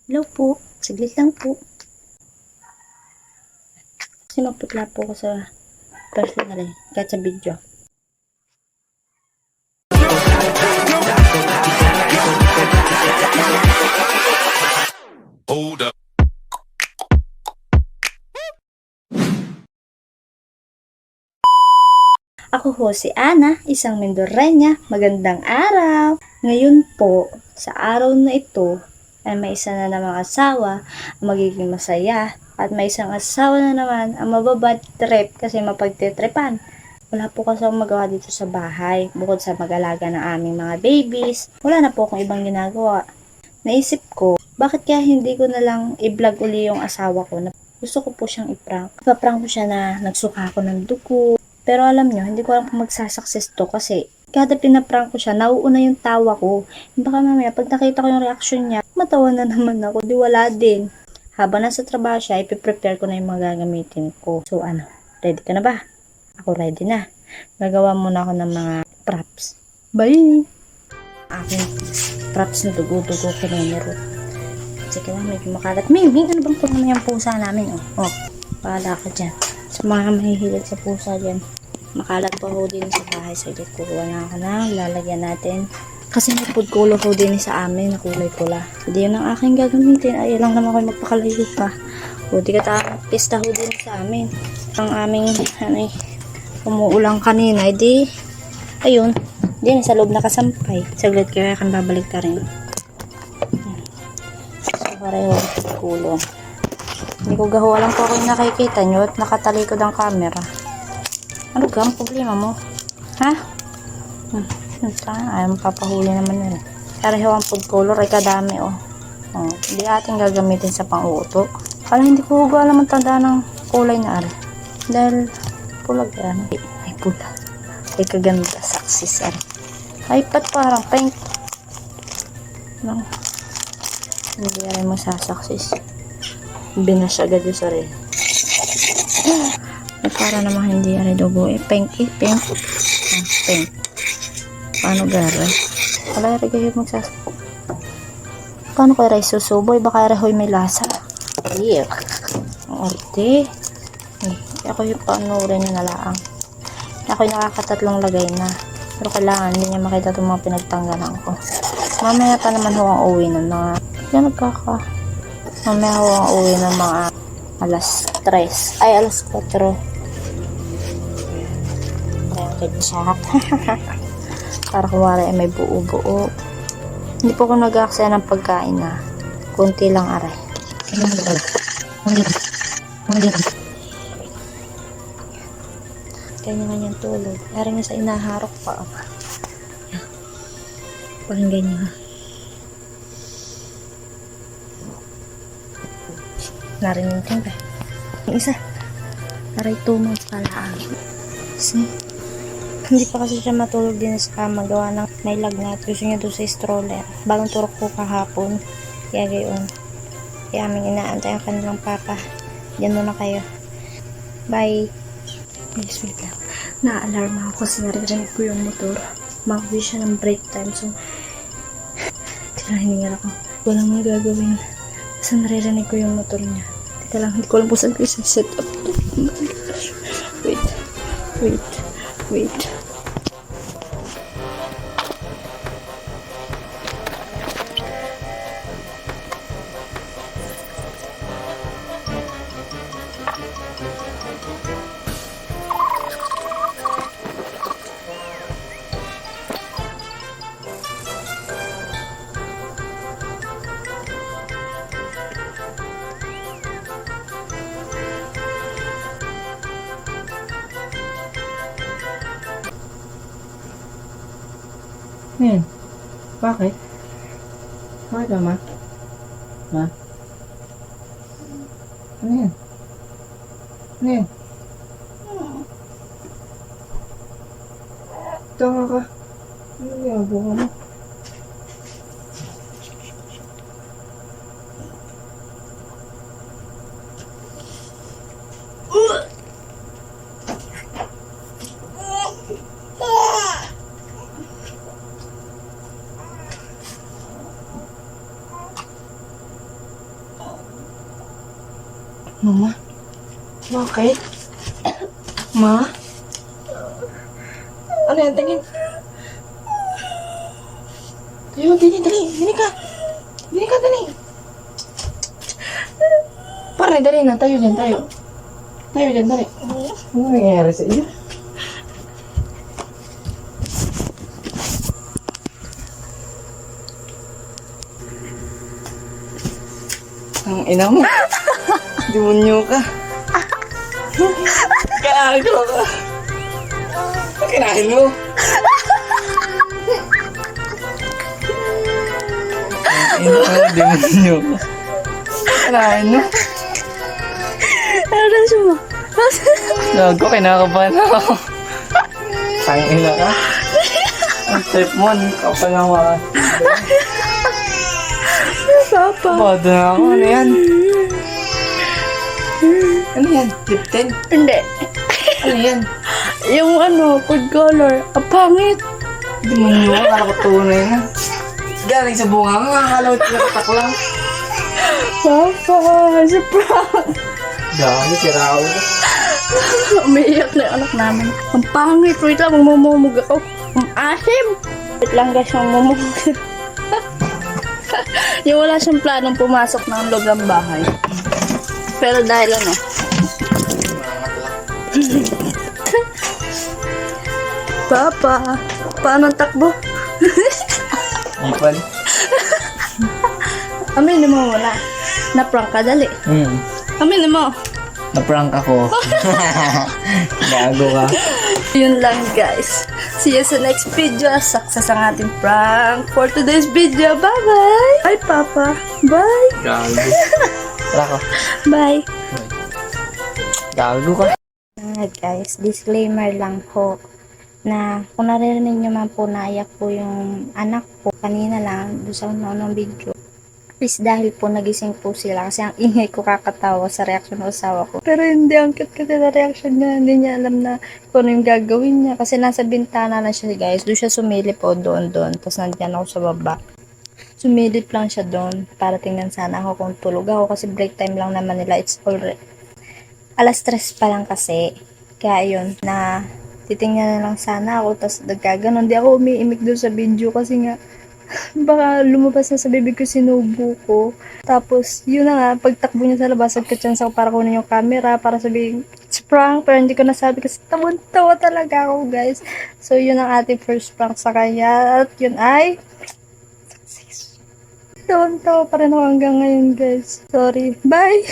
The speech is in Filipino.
Hello po, saglit lang po. Kasi maputla po ako sa personal kahit sa video. Hold up. Ako ho si Ana, isang Mindorenya. Magandang araw! Ngayon po, sa araw na ito, ay may isa na namang asawa ang magiging masaya at may isang asawa na naman ang mababad trip kasi mapagtitrepan. Wala po kasi akong magawa dito sa bahay bukod sa mag-alaga ng aming mga babies. Wala na po akong ibang ginagawa. Naisip ko, bakit kaya hindi ko na lang i-vlog uli yung asawa ko na gusto ko po siyang i-prank. Ipaprank ko siya na nagsuka ako ng dugo. Pero alam nyo, hindi ko alam kung magsasucess to kasi kada pinaprank ko siya, nauuna yung tawa ko. Baka mamaya, pag nakita ko yung reaction niya, matawa na naman ako, di wala din. Habang nasa trabaho siya, ipiprepare ko na yung mga gagamitin ko. So ano, ready ka na ba? Ako ready na. Gagawa muna ako ng mga props. Bye! Aking props na dugo-dugo kinumero. Sige lang, medyo makalat. Miming, ano bang kulay yung pusa namin? Oh, bahala ka dyan. Sa mga mahihilig sa pusa dyan. Makalat pa ho din sa bahay. Saglit, kukuha na ako na. Lalagyan natin. Kasi may food color ho din sa amin na kulay pula. Hindi yun ang aking gagamitin. Ay, lang naman ako magpakalayo pa. O, di ka pista ho din sa amin. Ang aming, umuulang kanina. Di, ayun. Di, sa loob nakasampay. Saglit, kaya kan babalik ka rin. So, pareho food color. Hindi ko gaho alam po ako yung nakikita nyo at nakatalikod ang camera. Ano ka? Ang problema mo? Ha? Ayaw mapapahuli naman yun. Pareho ang food color ay kadami hindi ating gagamitin sa pang-uto. Kala hindi ko alam ang tanda ng kulay na ari. Dahil pulag yan. Ay pula. Ay kaganda. Success ari. Ay pat parang pink. No. Hindi ari masasuccess. Binas agad yung sarili. Para naman hindi ari dugo. Pink. Pink. Paano gara? Wala rin kayo magsasako. Paano kaya rin susuboy? Baka rin may lasa. Yeah. Ang arte. Ako yung panurin na nalaang. Ako yung nakakatatlong lagay na. Pero kailangan hindi niya makita itong mga pinagtanggalan ko. Mamaya pa naman ho ang uwi ng mga... Mamaya ho ang uwi ng mga alas 3. Ay, alas 4. Ketchup. Para kumari ay may buo-buo. Hindi po ako nag-aaksaya ng pagkain na. Kunti lang aray. Kaya naman yung tulog. Aray nga sa inaharok pa. Pakinggan nyo ha. Narinig din ba? Yung isa. Aray 2 months pala. See? Hindi pa kasi siya matulog din sa kama. Gawa ng may lagnat. Gusto niya doon sa stroller. Bagong turok ko kahapon. Kaya gayon. Kaya aming inaantay ang kanilang papa. Diyan muna kayo. Bye. Yes, wait lang. Na-alarma ako kasi naririnig ko yung motor. Mag-wish siya ng break time. So, tinahiningal ako. Walang magagawin. Kasi naririnig ko yung motor niya. Teka lang. Hindi ko alam kung saan ko isa-set up. Wait. Bakit? Bakit naman? Ha? Ano yan? Ano yan? Tanga ka. Ano ginagawa mo? Mama? Bakit? Ma? Ano yan? Tingin. Tayo, dali, dali. Dali ka. Dali ka, dali. Pare, dali na. Tayo dyan, tayo. Tayo dyan, dali. Ano nangyayari sa iyo? Ang ina mo. Demonyo ka. Gago ka. Kinain mo. Ang ina mo, demonyo ka. Kinain mo. Ano siya mo? Gago, kinakabahan ako. Ang ina ka. Ang trip mo, kapal nga mga. Papa. Bado na ako. Ano yan? Ano yan? Tip 10? Hindi. Ano yan? Yung ano, food color. Ang pangit. Demonyo ka, kala ko tunay na. Galing sa bunga mo, akala ko tinakatak lang. Papa, si prank. Gago, sirao ka. Umiiyak na yung anak namin. Ang pangit. Wait lang, mamumumug ako. Ang asim. Wait lang guys, mamumug. Yung wala siyang planong pumasok ng loob ng bahay. Pero dahil ano, Papa, paano ang takbo? Ipal? Aminin mo muna. Na-prank ka, dali. Aminin mo. Na-prank ako. Gago ka. Yun lang guys. See you sa next video. Success ang ating prank for today's video. Bye-bye. Bye, Papa. Bye. Gago. Tara ko. Bye. Gago ka. Guys, disclaimer lang po na kung naririnig nyo man po naiyak po yung anak ko kanina lang doon sa unang video is dahil po nagising po sila kasi ang ingay ko kakatawa sa reaction ng asawa ko. Pero hindi, ang cute kasi na reaction niya. Hindi niya alam na kung ano yung gagawin niya. Kasi nasa bintana na siya guys. Doon siya sumilip po doon. Tapos nandiyan ako sa baba. Sumilip lang siya doon para tingnan sana ako kung tulog ako. Kasi break time lang naman nila. It's already alas 3 pa lang kasi. Kaya yun, na titingnan na lang sana ako. Tapos nagkaganon. Di ako umiimik doon sa video kasi nga baka lumabas na sa bibig ko sinubo ko. Tapos, yun na nga, pagtakbo niya sa labas, nagka-chance ako para kunin yung camera, para sabihin, it's prank, pero hindi ko nasabi kasi tawang-tawa talaga ako, guys. So, yun ang ating first prank sa kanya. At yun ay, success. Tawang-tawa pa rin ako hanggang ngayon, guys. Sorry. Bye!